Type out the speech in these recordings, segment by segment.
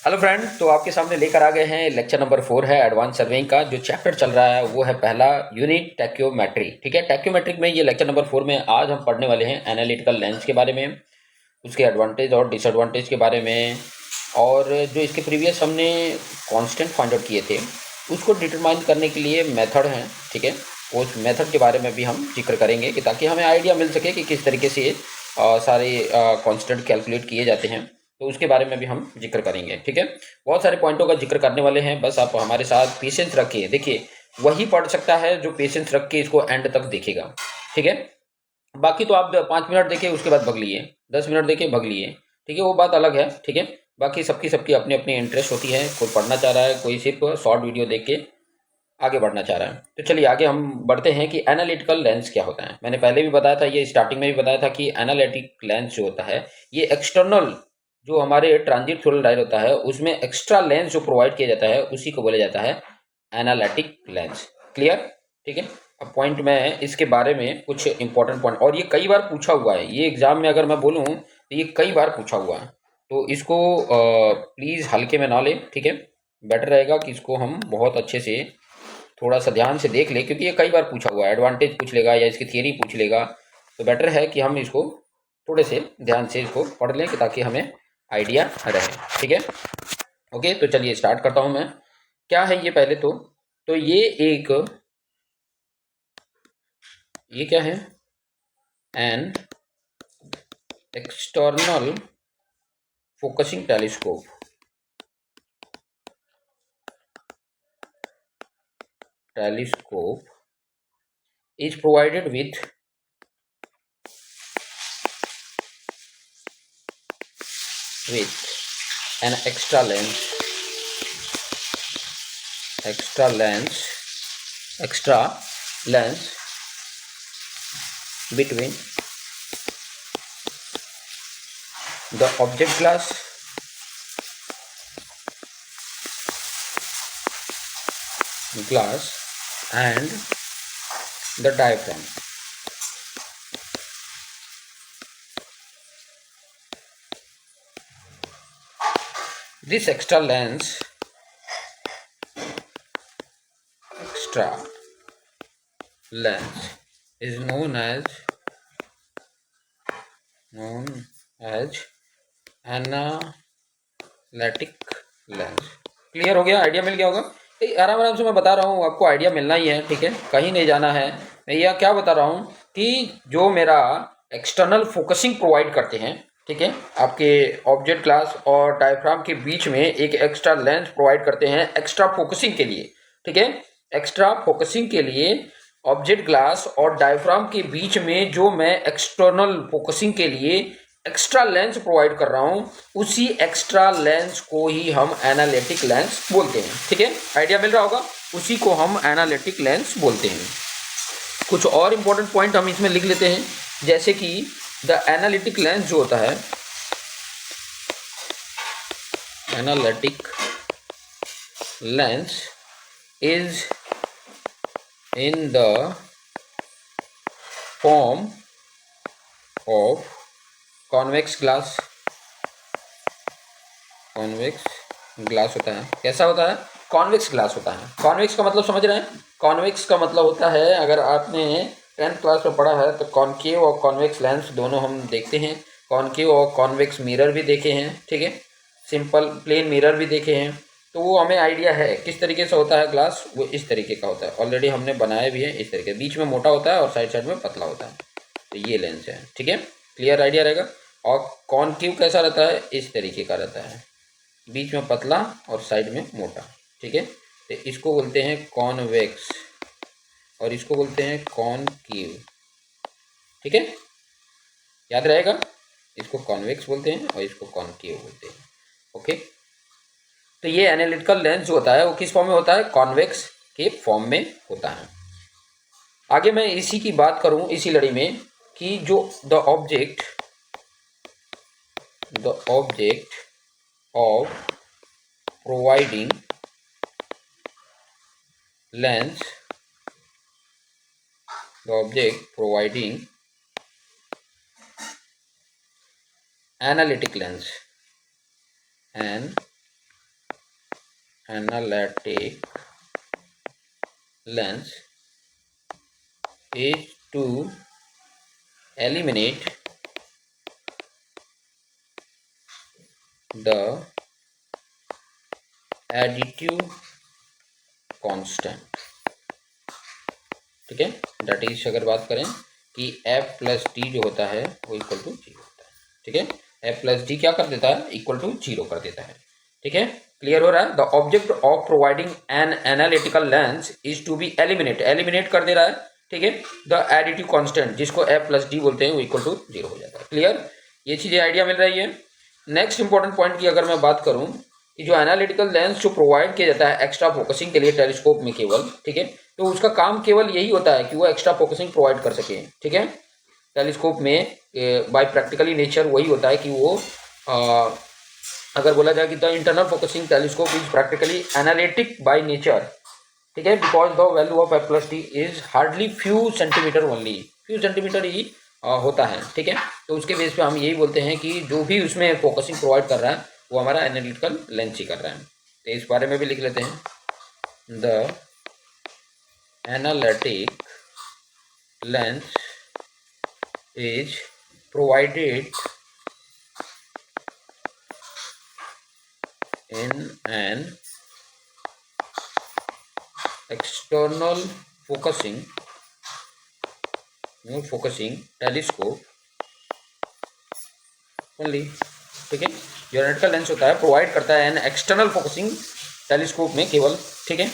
Hello friend, तो आपके सामने लेकर आ गए हैं लेक्चर नंबर 4 है एडवांस सर्वेइंग का। जो चैप्टर चल रहा है वो है पहला यूनिट टैक्योमेट्री। ठीक है, टैक्योमेट्रिक में ये लेक्चर नंबर 4 में आज हम पढ़ने वाले हैं एनालिटिकल लेंस के बारे में, उसके एडवांटेज और डिसएडवांटेज के बारे में, और जो इसके प्रीवियस हमने कांस्टेंट फाइंड आउट किए थे उसको डिटरमाइन करने के लिए मेथड हैं। ठीक है, उस मेथड के बारे में भी हम जिक्र करेंगे कि ताकि हमें आइडिया मिल सके कि किस तरीके से सारे कांस्टेंट कैलकुलेट किए जाते हैं, तो उसके बारे में भी हम जिक्र करेंगे। ठीक है, बहुत सारे पॉइंटों का जिक्र करने वाले हैं, बस आप हमारे साथ पेशेंस रखिए। देखिए, वही पढ़ सकता है जो पेशेंस रख के इसको एंड तक देखेगा। ठीक है, बाकी तो आप 5 मिनट देखिए, उसके बाद भग लिए, 10 मिनट देखिए भग लिए, ठीक है, वो बात अलग है। ठीक है, बाकी सबकी सबकी अपनी अपनी इंटरेस्ट होती है, कोई पढ़ना चाह रहा है, कोई सिर्फ शॉर्ट वीडियो देख के आगे बढ़ना चाह रहा है। तो चलिए आगे हम बढ़ते हैं कि एनालिटिकल लेंस क्या होता है। मैंने पहले भी बताया था, ये स्टार्टिंग में भी बताया था कि एनालिटिक लेंस जो होता है ये एक्सटर्नल, जो हमारे ट्रांजिट फ्लोरल डायल होता है उसमें एक्स्ट्रा लेंस जो प्रोवाइड किया जाता है उसी को बोला जाता है एनालिटिक लेंस। क्लियर? ठीक है, अब पॉइंट में इसके बारे में कुछ इंपॉर्टेंट पॉइंट, और ये कई बार पूछा हुआ है, ये एग्जाम में अगर मैं बोलूँ तो ये कई बार पूछा हुआ है, तो इसको प्लीज़ हल्के में ना लें। ठीक है, बेटर रहेगा कि इसको हम बहुत अच्छे से थोड़ा सा ध्यान से देख ले, क्योंकि ये कई बार पूछा हुआ है, एडवांटेज पूछ लेगा या इसकी थियरी पूछ लेगा, तो बेटर है कि हम इसको थोड़े से ध्यान से इसको पढ़ लें कि ताकि हमें आइडिया रहे। ठीक है, ओके, तो चलिए स्टार्ट करता हूं मैं। क्या है ये पहले तो ये क्या है? An external focusing telescope is provided with an extra lens between the object glass and the diaphragm. This extra lens is known as analytic lens. Clear हो गया? आइडिया मिल गया होगा? आराम आराम से मैं बता रहा हूँ, आपको आइडिया मिलना ही है। ठीक है, कहीं नहीं जाना है। मैं यह क्या बता रहा हूँ कि जो मेरा एक्सटर्नल फोकसिंग प्रोवाइड करते हैं, ठीक है, आपके ऑब्जेक्ट क्लास और डायफ्राम के बीच में एक एक्स्ट्रा लेंस प्रोवाइड करते हैं एक्स्ट्रा फोकसिंग के लिए। ठीक है, एक्स्ट्रा फोकसिंग के लिए ऑब्जेक्ट ग्लास और डायफ्राम के बीच में जो मैं एक्सटर्नल फोकसिंग के लिए एक्स्ट्रा लेंस प्रोवाइड कर रहा हूं, उसी एक्स्ट्रा लेंस को ही हम एनालिटिक लेंस बोलते हैं। ठीक है, आइडिया मिल रहा होगा? उसी को हम एनालिटिक लेंस बोलते हैं। कुछ और इंपॉर्टेंट पॉइंट हम इसमें लिख लेते हैं, जैसे कि द एनालिटिक लेंस जो होता है, analytic lens is in the form of convex glass होता है। कैसा होता है? कॉन्वेक्स ग्लास होता है। कॉन्वेक्स का मतलब समझ रहे हैं? कॉन्वेक्स का मतलब होता है, अगर आपने 10th क्लास में पढ़ा है तो कॉनकेव और कॉन्वेक्स लेंस दोनों हम देखते हैं। कॉनकेव और कॉन्वेक्स मिरर भी देखे हैं। ठीक है, सिंपल प्लेन मिरर भी देखे हैं, तो वो हमें आइडिया है किस तरीके से होता है ग्लास। वो इस तरीके का होता है, ऑलरेडी हमने बनाया भी है इस तरीके, बीच में मोटा होता है और साइड साइड में पतला होता है, तो ये लेंस है। ठीक है, क्लियर आइडिया रहेगा। और कॉनकेव कैसा रहता है? इस तरीके का रहता है, बीच में पतला और साइड में मोटा। ठीक है, तो इसको बोलते हैं कॉन्वेक्स और इसको बोलते हैं कॉनकेव। ठीक है, याद रहेगा, इसको कॉन्वेक्स बोलते हैं और इसको कॉनकेव बोलते हैं। ओके, तो ये एनालिटिकल लेंस जो होता है वो किस फॉर्म में होता है? कॉन्वेक्स के फॉर्म में होता है। आगे मैं इसी की बात करूं इसी लड़ी में कि जो the object of providing lens, the object providing analytic lens analytic lens is to eliminate the additive constant, ठीक है। दैट इज अगर बात करें कि एफ प्लस डी जो होता है वो इक्वल टू जीरो होता है, ठीक है। एफ प्लस डी क्या कर देता है, इक्वल टू जीरो कर देता है, ठीक है। क्लियर हो रहा है। The object of providing an analytical lens is to be eliminate कर दे रहा है, ठीक है, द एडिटिव कांस्टेंट जिसको एफ प्लस डी बोलते हैं वो इक्वल टू जीरो हो जाता है। क्लियर, ये चीज़ें आइडिया मिल रही है। नेक्स्ट इंपॉर्टेंट पॉइंट की अगर मैं बात करूं कि जो एनालिटिकल लेंस जो प्रोवाइड किया जाता है एक्स्ट्रा फोकसिंग के लिए टेलीस्कोप में केवल, ठीक है, तो उसका काम केवल यही होता है कि वो एक्स्ट्रा फोकसिंग प्रोवाइड कर सके, ठीक है। टेलीस्कोप में बाय प्रैक्टिकली नेचर वही होता है कि वो अगर बोला जाए कि the internal focusing telescope is practically analytic by nature, ठीक है, because the value of F plus D is hardly few centimetre only, few centimetre ही होता है, ठीक है। तो उसके बेस पे हम यही बोलते हैं कि जो भी उसमें फोकसिंग प्रोवाइड कर रहा है वो हमारा एनालिटिकल लेंस ही कर रहा है। तो इस बारे में भी लिख लेते हैं, the analytic lens is provided in an external focusing telescope only, ठीक है। जो एनालिटिकल लेंस होता है प्रोवाइड करता है एन एक्सटर्नल फोकसिंग टेलीस्कोप में केवल, ठीक है।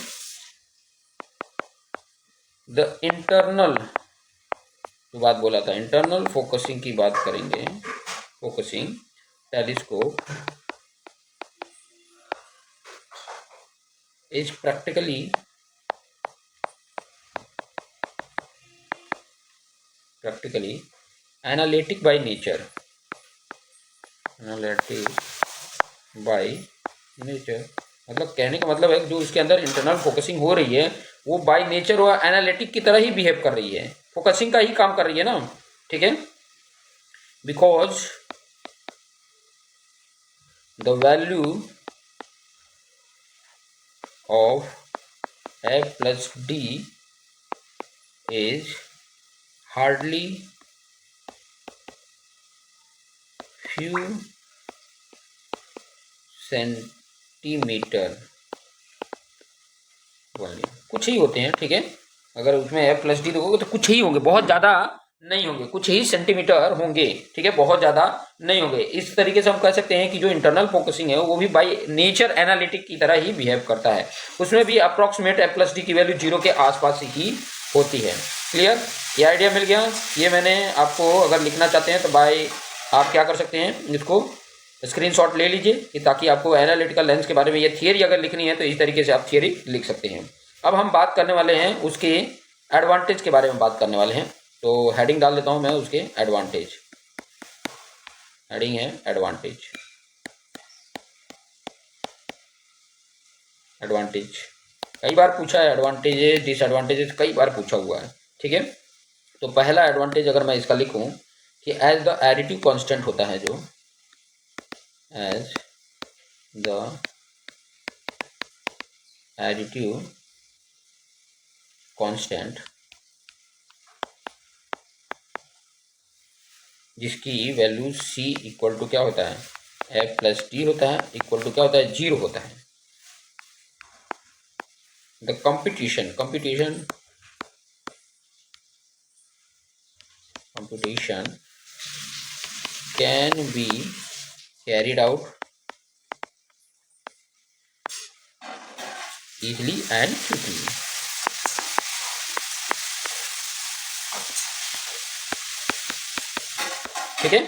द इंटरनल जो बात बोला था, इंटरनल फोकसिंग की बात करेंगे, focusing telescope is practically analytic by nature, मतलब कहने का मतलब है जो इसके अंदर इंटरनल फोकसिंग हो रही है वो बाय नेचर वो एनालिटिक की तरह ही बिहेव कर रही है, फोकसिंग का ही काम कर रही है ना, ठीक है। Because the value of F plus D is hardly few centimetre only, कुछ ही होते हैं, ठीक है। अगर उसमें एफ प्लस डी देखोगे तो कुछ ही होंगे, बहुत ज़्यादा नहीं होंगे, कुछ ही सेंटीमीटर होंगे, ठीक है, बहुत ज़्यादा नहीं होंगे। इस तरीके से हम कह सकते हैं कि जो इंटरनल फोकसिंग है वो भी बाय नेचर एनालिटिक की तरह ही बिहेव करता है, उसमें भी अप्रॉक्सीमेट एफ प्लस डी की वैल्यू जीरो के आसपास ही होती है। क्लियर, ये आइडिया मिल गया। ये मैंने आपको अगर लिखना चाहते हैं तो बाय आप क्या कर सकते हैं, इसको स्क्रीनशॉट ले लीजिए कि ताकि आपको एनालिटिकल लेंस के बारे में ये थियरी अगर लिखनी है तो इस तरीके से आप थियरी लिख सकते हैं। अब हम बात करने वाले हैं उसके एडवांटेज के बारे में बात करने वाले हैं, तो हेडिंग डाल देता हूं मैं उसके एडवांटेज, हेडिंग है एडवांटेज। एडवांटेज कई बार पूछा है, एडवांटेजेस डिसएडवांटेजेस कई बार पूछा हुआ है, ठीक है। तो पहला एडवांटेज अगर मैं इसका लिखूं कि एज द एडिटिव कांस्टेंट होता है, जो as the additive constant जिसकी वैल्यू c इक्वल टू क्या होता है, f प्लस डी होता है, इक्वल टू क्या होता है, जीरो होता है। The competition can be carried out easily and quickly, ठीक है।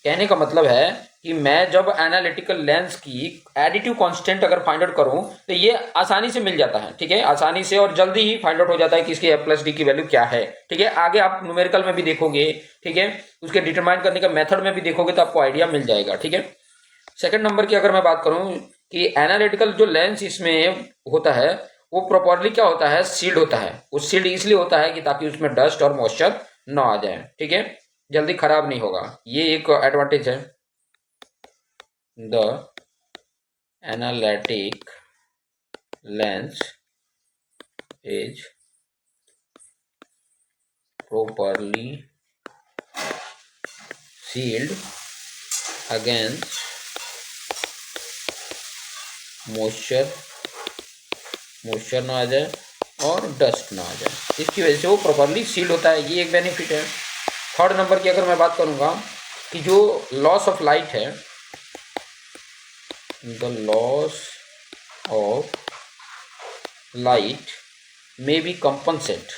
कहने का मतलब है कि मैं जब एनालिटिकल लेंस की एडिटिव कांस्टेंट अगर फाइंड आउट करूं तो ये आसानी से मिल जाता है, ठीक है, आसानी से और जल्दी ही फाइंड आउट हो जाता है कि इसकी एफ प्लस डी की वैल्यू क्या है, ठीक है। आगे आप न्यूमेरिकल में भी देखोगे, ठीक है, उसके डिटरमाइन करने का मेथड में भी देखोगे तो आपको आइडिया मिल जाएगा, ठीक है। सेकंड नंबर की अगर मैं बात करूं कि एनालिटिकल जो लेंस इसमें होता है वो प्रॉपरली क्या होता है, सील्ड होता है। वो सील्ड इसलिए होता है कि ताकि उसमें डस्ट और मॉइस्चर ना आ जाए, ठीक है, जल्दी खराब नहीं होगा, ये एक एडवांटेज है। The analytic lens is properly sealed against moisture ना आ जाए और डस्ट ना आ जाए, इसकी वजह से वो प्रॉपरली सील्ड होता है। ये एक बेनिफिट है। थर्ड नंबर की अगर मैं बात करूँगा कि जो लॉस ऑफ लाइट है, the loss of light may be compensated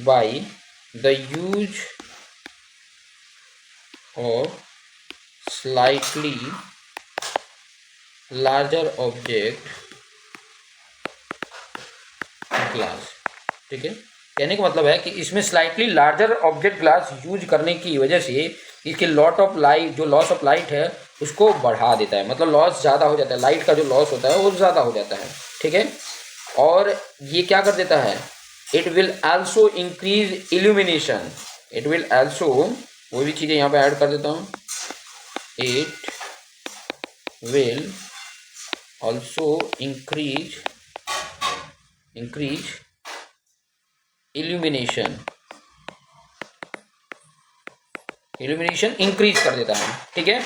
by the use of slightly larger object glass। ठीक है, कहने का मतलब है कि इसमें slightly larger object glass use करने की वजह से इसके लॉस ऑफ लाइट है उसको बढ़ा देता है, मतलब लॉस ज़्यादा हो जाता है, लाइट का जो लॉस होता है वो ज़्यादा हो जाता है। ठीक है, और ये क्या कर देता है, it will also increase illumination. It will also, वो भी चीज़ें यहाँ पे ऐड कर देता हूँ, it will also increase illumination increase कर देता है। ठीक है,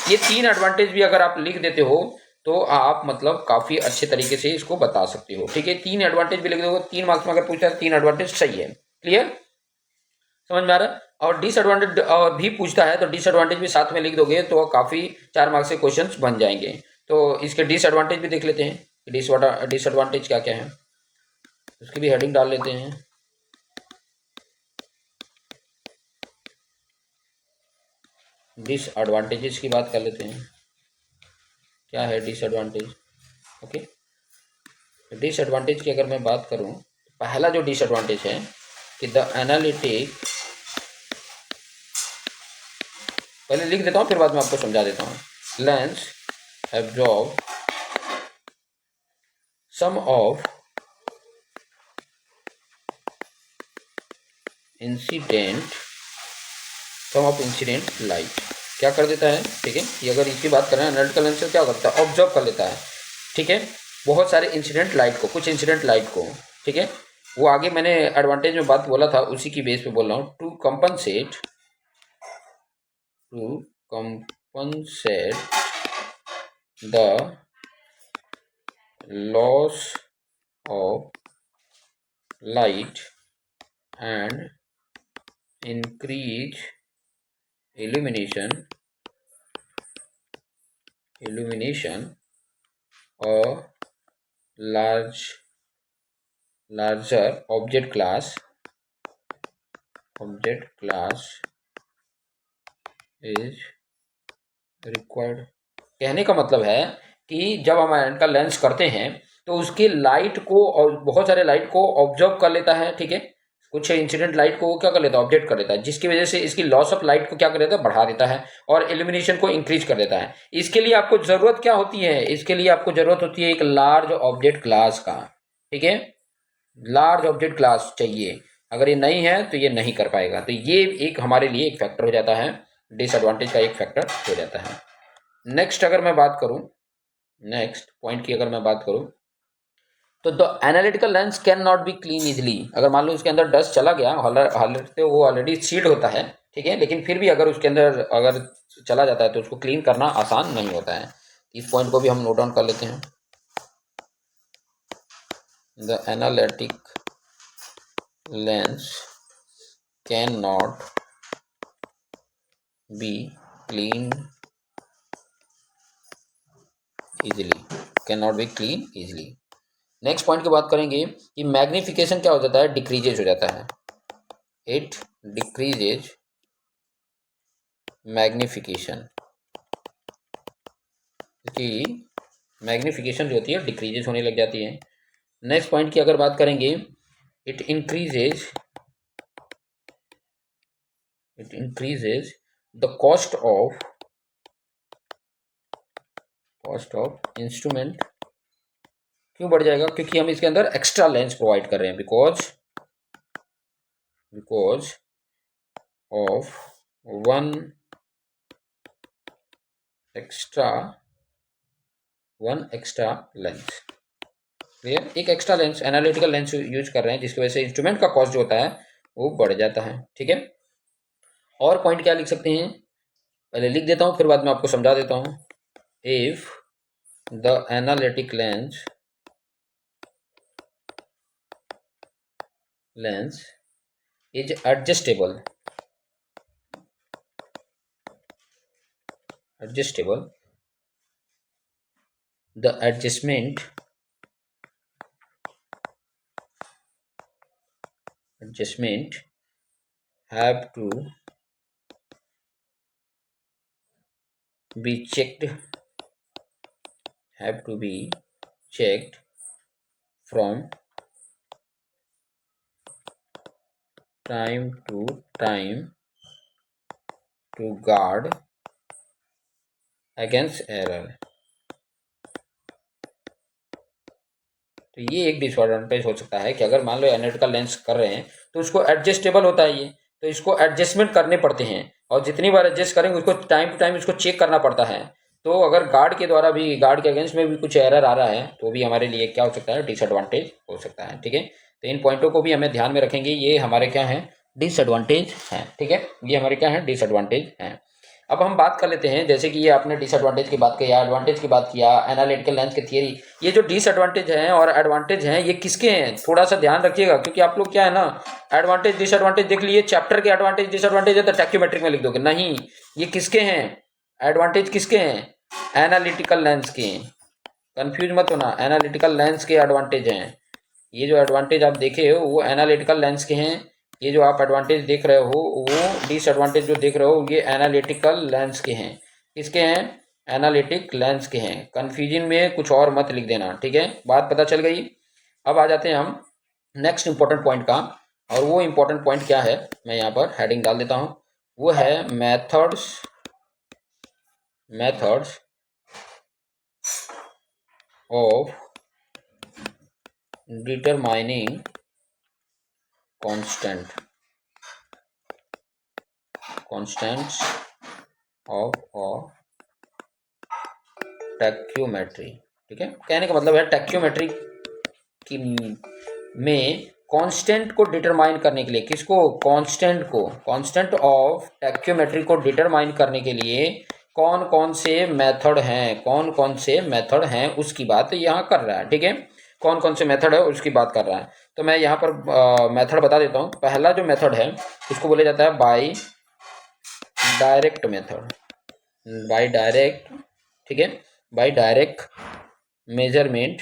ये तीन एडवांटेज भी अगर आप लिख देते हो तो आप मतलब काफ़ी अच्छे तरीके से इसको बता सकते हो। ठीक है, तीन एडवांटेज भी लिख दोगे, 3 मार्क्स में अगर पूछता है 3 एडवांटेज सही है। क्लियर, समझ में आ रहा है। और डिसएडवांटेज भी पूछता है तो डिसएडवांटेज भी साथ में लिख दोगे तो काफ़ी 4 मार्क्स के क्वेश्चंस बन जाएंगे। तो इसके डिसएडवांटेज भी देख लेते हैं, डिसएडवांटेज क्या क्या है, उसकी भी हेडिंग डाल लेते हैं। डिसएडवांटेजेस की बात कर लेते हैं, क्या है डिसएडवांटेज। ओके, डिसएडवांटेज की अगर मैं बात करूं, पहला जो डिसएडवांटेज है कि द एनालिटिक, पहले लिख देता हूं फिर बाद में आपको समझा देता हूं। Lens absorb some of incident light, क्या कर देता है। ठीक है, ये अगर इसकी बात करें एनालिटिकल लेंस से क्या करता है, ऑब्जर्व कर लेता है। ठीक है, बहुत सारे इंसिडेंट लाइट को, कुछ इंसिडेंट लाइट को। ठीक है, वो आगे मैंने एडवांटेज में बात बोला था उसी की बेस पे बोल रहा हूँ। To compensate the loss of light and increase illumination a larger object class is required। कहने का मतलब है कि जब हम इनका लेंस करते हैं तो उसकी लाइट को और बहुत सारे लाइट को ऑब्जर्व कर लेता है। ठीक है, कुछ इंसिडेंट लाइट को वो क्या कर लेता है, ऑब्जेक्ट कर लेता है, जिसकी वजह से इसकी लॉस ऑफ लाइट को क्या कर देता है, बढ़ा देता है और इल्यूमिनेशन को इंक्रीज कर देता है। इसके लिए आपको जरूरत क्या होती है, इसके लिए आपको जरूरत होती है एक लार्ज ऑब्जेक्ट क्लास का। ठीक है, लार्ज ऑब्जेक्ट क्लास चाहिए, अगर ये नहीं है तो ये नहीं कर पाएगा। तो ये एक हमारे लिए एक फैक्टर हो जाता है, डिसएडवांटेज का एक फैक्टर हो जाता है। नेक्स्ट अगर मैं बात करूं, नेक्स्ट पॉइंट की अगर मैं बात करूं तो the analytical lens can not be clean easily. अगर मान लो उसके अंदर डस्ट चला गया, हालांकि वो ऑलरेडी सील्ड होता है, ठीक है, लेकिन फिर भी अगर उसके अंदर अगर चला जाता है तो उसको क्लीन करना आसान नहीं होता है। इस पॉइंट को भी हम नोट डाउन कर लेते हैं। The analytic lens can not be clean easily, can not be clean easily. Next point की बात करेंगे कि मैग्निफिकेशन क्या हो जाता है, डिक्रीजेज हो जाता है। इट डिक्रीजेज मैग्निफिकेशन, कि मैग्निफिकेशन जो होती है डिक्रीजेज होने लग जाती है। नेक्स्ट पॉइंट की अगर बात करेंगे, it increases the cost of instrument. क्यों बढ़ जाएगा, क्योंकि हम इसके अंदर एक्स्ट्रा लेंस प्रोवाइड कर रहे हैं, because of one extra lens. Clear? एक extra lens, analytical lens use कर रहे हैं जिसकी वजह से इंस्ट्रूमेंट का कॉस्ट जो होता है वो बढ़ जाता है। ठीक है, और पॉइंट क्या लिख सकते हैं, पहले लिख देता हूँ फिर बाद में आपको समझा देता हूँ। If the analytic lens is adjustable the adjustment have to be checked from time to time to guard against error। तो ये एक डिसएडवांटेज हो सकता है कि अगर मान लो एनालिटिकल लेंस कर रहे हैं तो उसको एडजस्टेबल होता है ये, तो इसको एडजस्टमेंट करने पड़ते हैं और जितनी बार एडजस्ट करेंगे उसको टाइम टू टाइम इसको चेक करना पड़ता है। तो अगर गार्ड के द्वारा भी, गार्ड के अगेंस्ट में भी कुछ एरर आ रहा है तो भी हमारे लिए क्या हो सकता है, डिसएडवांटेज हो सकता है। ठीक है, तो इन पॉइंटों को भी हमें ध्यान में रखेंगे, ये हमारे क्या है, डिसएडवांटेज हैं। ठीक है, ये हमारे क्या है, डिसएडवांटेज हैं। अब हम बात कर लेते हैं, जैसे कि ये आपने डिसएडवांटेज की बात किया, एडवांटेज की बात किया, एनालिटिकल लेंस की थियरी। ये जो डिसएडवांटेज हैं और एडवांटेज हैं ये किसके हैं, थोड़ा सा ध्यान रखिएगा, क्योंकि आप लोग क्या है ना, एडवांटेज डिसएडवांटेज देख लिए, चैप्टर के एडवांटेज डिसएडवांटेज है तो टैक्योमेट्रिक में लिख दोगे, नहीं, ये किसके हैं, एडवांटेज किसके हैं, एनालिटिकल लेंस के। कंफ्यूज मत होना, एनालिटिकल लेंस के एडवांटेज हैं। ये जो एडवांटेज आप देखे हो वो एनालिटिकल लेंस के हैं, ये जो आप एडवांटेज देख रहे हो वो डिसएडवांटेज जो देख रहे हो ये एनालिटिकल लेंस के हैं। किसके हैं, एनालिटिक लेंस के हैं। कंफ्यूजन में कुछ और मत लिख देना। ठीक है, बात पता चल गई। अब आ जाते हैं हम नेक्स्ट इंपॉर्टेंट पॉइंट का, और वो इंपॉर्टेंट पॉइंट क्या है, मैं यहाँ पर हेडिंग डाल देता हूँ, वो है methods of determining constants of a tacheometry. ठीक है, कहने का मतलब है टैक्योमेट्री की में कांस्टेंट को डिटरमाइन करने के लिए, किसको, कांस्टेंट ऑफ टैक्योमेट्री को डिटरमाइन करने के लिए कौन कौन से मेथड हैं उसकी बात यहाँ कर रहा है। ठीक है, कौन कौन से मेथड है उसकी बात कर रहा है। तो मैं यहाँ पर मेथड बता देता हूँ। पहला जो मेथड है उसको बोला जाता है बाय डायरेक्ट मेथड, ठीक है, by direct measurement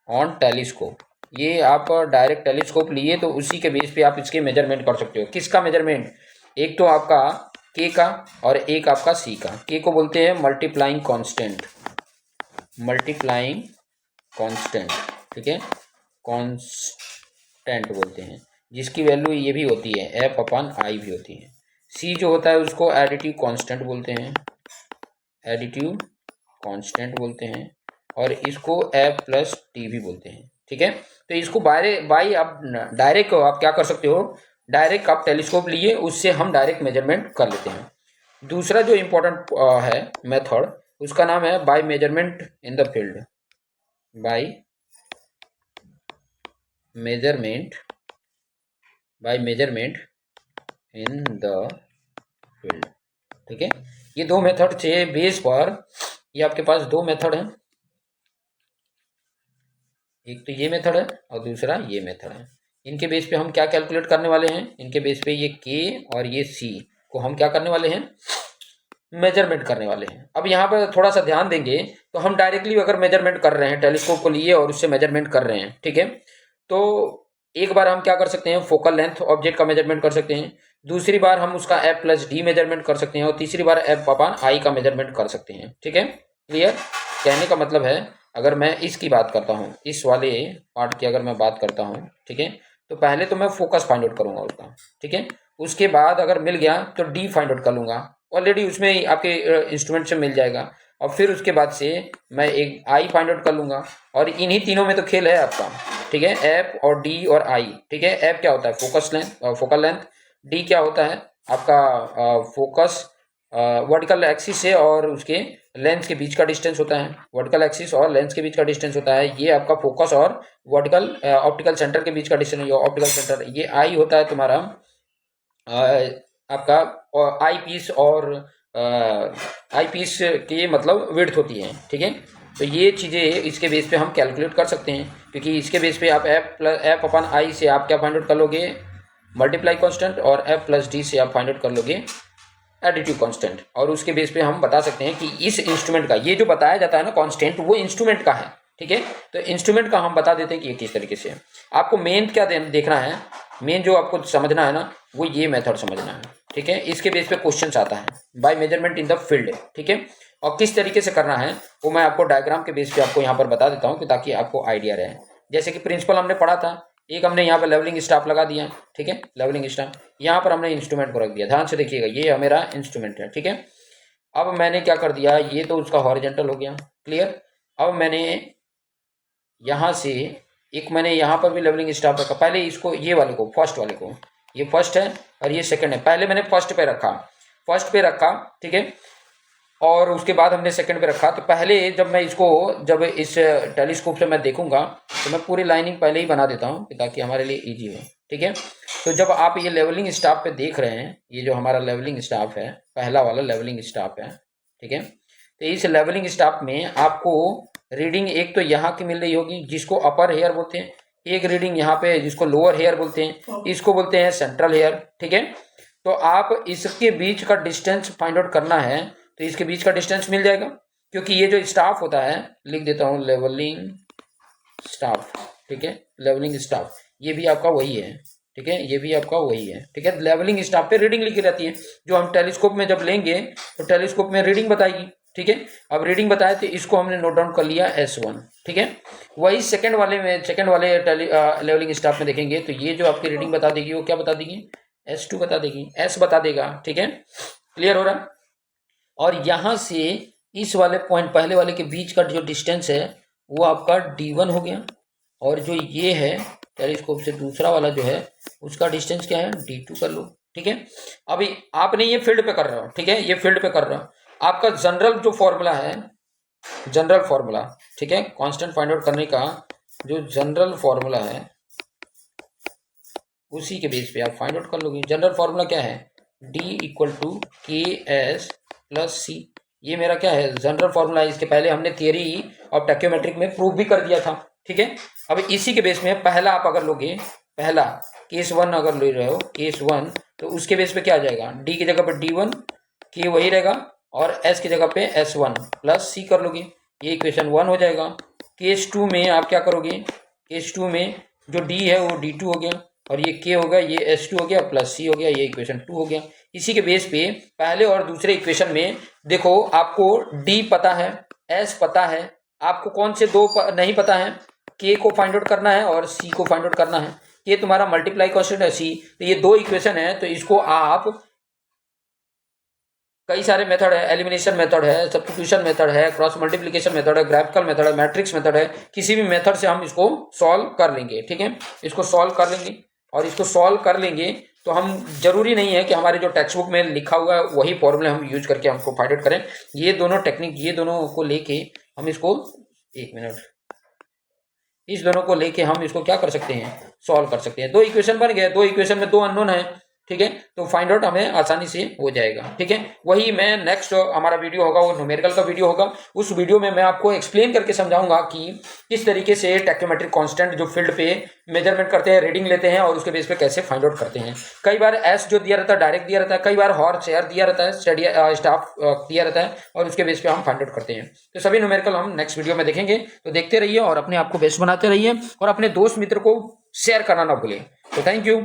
on telescope. ये आप डायरेक्ट टेलीस्कोप लिए तो उसी के बेस पे आप इसके मेजरमेंट कर सकते हो। किसका मेजरमेंट, एक तो आपका के का और एक आपका सी का। के को बोलते हैं मल्टीप्लाइंग कांस्टेंट, ठीक है, कांस्टेंट बोलते हैं, जिसकी वैल्यू ये भी होती है F/I भी होती है। सी जो होता है उसको एडिटिव कांस्टेंट बोलते हैं, और इसको F+T भी बोलते हैं। ठीक है, तो इसको बाय आप डायरेक्ट आप क्या कर सकते हो, डायरेक्ट आप टेलीस्कोप लिए उससे हम डायरेक्ट मेजरमेंट कर लेते हैं। दूसरा जो इम्पोर्टेंट है मेथड उसका नाम है by measurement in the field, by measurement in the field. ठीक है, ये दो मेथड से बेस पर, ये आपके पास दो मेथड हैं, एक तो ये मेथड है और दूसरा ये मेथड है। इनके बेस पे हम क्या कैलकुलेट करने वाले हैं, इनके बेस पे ये के और ये सी को हम क्या करने वाले हैं, मेजरमेंट करने वाले हैं। अब यहाँ पर थोड़ा सा ध्यान देंगे तो हम डायरेक्टली अगर मेजरमेंट कर रहे हैं, टेलीस्कोप को लिए और उससे मेजरमेंट कर रहे हैं, ठीक है, तो एक बार हम क्या कर सकते हैं, फोकल लेंथ ऑब्जेक्ट का मेजरमेंट कर सकते हैं, दूसरी बार हम उसका F+D मेजरमेंट कर सकते हैं, और तीसरी बार F/I का मेजरमेंट कर सकते हैं। ठीक है, क्लियर। कहने का मतलब है अगर मैं इसकी बात करता हूँ, इस वाले पार्ट की अगर मैं बात करता हूँ, ठीक है, तो पहले तो मैं फोकस फाइंड आउट करूंगा उसका, ठीक है, उसके बाद अगर मिल गया तो D फाइंड आउट कर लूंगा, ऑलरेडी उसमें आपके इंस्ट्रूमेंट से मिल जाएगा, और फिर उसके बाद से मैं एक I फाइंड आउट कर लूंगा, और इन्हीं तीनों में तो खेल है आपका। ठीक है, एफ और डी और आई, ठीक है। एफ क्या होता है, focus length, focal length. D क्या होता है आपका फोकस वर्टिकल एक्सिस से और उसके लेंस के बीच का डिस्टेंस होता है, वर्टिकल एक्सिस और लेंस के बीच का डिस्टेंस होता है, ये आपका फोकस और वर्टिकल ऑप्टिकल सेंटर के बीच का डिस्टेंस, ऑप्टिकल सेंटर। ये आई होता है तुम्हारा आपका आई पीस और आई पीस की मतलब विड्थ होती है, ठीक है। तो ये चीज़ें इसके बेस पे हम कैलकुलेट कर सकते हैं, क्योंकि इसके बेस पे आप एफ अपन आई से आप क्या फाइंड आउट कर लोगे, मल्टीप्लाई कांस्टेंट, और एफ प्लस डी से आप फाइंड आउट कर लोगे एडिटिव कांस्टेंट। और उसके बेस पे हम बता सकते हैं कि इस इंस्ट्रूमेंट का ये जो बताया जाता है ना कांस्टेंट, वो इंस्ट्रूमेंट का है, ठीक है। तो इंस्ट्रूमेंट का हम बता देते हैं कि ये किस तरीके से है। आपको मेन क्या देखना है, मेन जो आपको समझना है ना, वो ये मेथड समझना है, ठीक है। इसके बेस पे क्वेश्चन आता है by measurement in the field, ठीक है। और किस तरीके से करना है वो मैं आपको डायग्राम के बेस पे आपको यहाँ पर बता देता हूँ, कि ताकि आपको आइडिया रहे। जैसे कि प्रिंसिपल हमने पढ़ा था, एक हमने यहाँ पर लेवलिंग स्टाफ लगा दिया, ठीक है, लेवलिंग स्टाफ। यहाँ पर हमने इंस्ट्रूमेंट को रख दिया, ध्यान से देखिएगा, ये मेरा इंस्ट्रूमेंट है, ठीक है। अब मैंने क्या कर दिया, ये तो उसका हॉरिजॉन्टल हो गया, क्लियर। अब मैंने यहाँ से एक मैंने यहाँ पर भी लेवलिंग स्टाफ रखा, पहले इसको ये वाले को, फर्स्ट वाले को, ये फर्स्ट है और ये सेकंड है, पहले मैंने फर्स्ट पे रखा, ठीक है। और उसके बाद हमने सेकंड पे रखा। तो पहले जब जब इस टेलीस्कोप से मैं देखूंगा तो मैं पूरी लाइनिंग पहले ही बना देता हूँ, ताकि हमारे लिए इजी हो, ठीक है। तो जब आप ये लेवलिंग स्टाफ पे देख रहे हैं, ये जो हमारा लेवलिंग स्टाफ है, पहला वाला लेवलिंग स्टाफ है, ठीक है। तो इस लेवलिंग स्टाफ में आपको रीडिंग एक तो यहाँ की मिल रही होगी, जिसको अपर हेयर बोलते हैं, एक रीडिंग यहाँ पे जिसको लोअर हेयर बोलते हैं, इसको बोलते हैं सेंट्रल हेयर, ठीक है। तो आप इसके बीच का डिस्टेंस फाइंड आउट करना है, तो इसके बीच का डिस्टेंस मिल जाएगा, क्योंकि ये जो स्टाफ होता है, लिख देता हूँ लेवलिंग स्टाफ, ठीक है, लेवलिंग स्टाफ, ये भी आपका वही है, ठीक है, ये भी आपका वही है, ठीक है। लेवलिंग स्टाफ पे रीडिंग लिखी रहती है, जो हम टेलीस्कोप में जब लेंगे तो टेलीस्कोप में रीडिंग बताएगी, ठीक है। अब रीडिंग बताए तो इसको हमने नोट डाउन कर लिया S1, ठीक है। वही सेकंड वाले लेवलिंग स्टाफ में देखेंगे तो ये जो आपकी रीडिंग बता देगी, वो क्या बता देगी, S2 बता देगी, S बता देगा, ठीक है, क्लियर हो रहा। और यहाँ से इस वाले पॉइंट पहले वाले के बीच का जो डिस्टेंस है वो आपका D1 हो गया, और जो ये है टेलीस्कोप से दूसरा वाला जो है उसका डिस्टेंस क्या है, D2 कर लो, ठीक है। अभी आपने ये फील्ड पे कर रहा हो, ठीक है, ये फील्ड पे कर रहा हो। आपका जनरल जो फॉर्मूला है, जनरल फॉर्मूला, ठीक है, कांस्टेंट फाइंड आउट करने का जो जनरल फॉर्मूला है, उसी के बेस पे आप फाइंड आउट कर लोगे। जनरल फॉर्मूला क्या है, D equal to KS plus C, ये मेरा क्या है, जनरल फॉर्मूला है। इसके पहले हमने थियरी और टैक्योमेट्रिक में प्रूव भी कर दिया था, ठीक है। अब इसी के बेस में पहला आप अगर लोगे, पहला केस 1 अगर ले रहे हो, केस 1, तो उसके बेस पे क्या आ जाएगा, D की जगह पर D1, K वही रहेगा, और S की जगह पे S1 प्लस C कर लोगे, ये इक्वेशन 1 हो जाएगा। केस 2 में आप क्या करोगे, केस 2 में जो D है वो D2 हो गया, और ये K हो गया, ये S2 हो गया, प्लस C हो गया, ये इक्वेशन 2 हो गया। इसी के बेस पे पहले और दूसरे इक्वेशन में देखो, आपको D पता है, S पता है, आपको कौन से दो नहीं पता है, K को फाइंड आउट करना है और C को फाइंड आउट करना है। ये तुम्हारा मल्टीप्लाई कांस्टेंट है C, तो ये दो इक्वेशन है, तो इसको आप कई सारे मेथड है, एलिमिनेशन मेथड है, सब्स्टिट्यूशन मेथड है, क्रॉस मल्टीप्लिकेशन मेथड है, ग्राफिकल मेथड है, मैट्रिक्स मेथड है, किसी भी मेथड से हम इसको सॉल्व कर लेंगे, ठीक है। इसको सॉल्व कर लेंगे, और इसको सॉल्व कर लेंगे तो हम जरूरी नहीं है कि हमारे जो टेक्स्ट बुक में लिखा हुआ है वही फॉर्मूले हम यूज करके हमको फाइंड आउट करें। ये दोनों टेक्निक, ये दोनों को लेके हम इसको, एक मिनट, इस दोनों को लेके हम इसको क्या कर सकते हैं, सॉल्व कर सकते हैं। दो इक्वेशन बन गए, दो इक्वेशन में दो अननोन है, ठीक है, तो फाइंड आउट हमें आसानी से हो जाएगा, ठीक है। वही मैं नेक्स्ट हमारा वीडियो होगा वो न्यूमेरिकल का वीडियो होगा, उस वीडियो में मैं आपको एक्सप्लेन करके समझाऊंगा कि किस तरीके से टैक्योमेट्रिक कांस्टेंट जो फील्ड पे मेजरमेंट करते हैं, रीडिंग लेते हैं, और उसके बेस पे कैसे फाइंड आउट करते हैं। कई बार S जो दिया रहता है डायरेक्ट दिया रहता है, कई बार हॉर्स हेयर दिया रहता है, स्टडी स्टाफ दिया रहता है, और उसके बेस पे हम फाइंड आउट करते हैं। तो सभी न्यूमेरिकल हम नेक्स्ट वीडियो में देखेंगे, तो देखते रहिए और अपने आप को बेस्ट बनाते रहिए, और अपने दोस्त मित्र को शेयर करना ना भूलें। तो थैंक यू।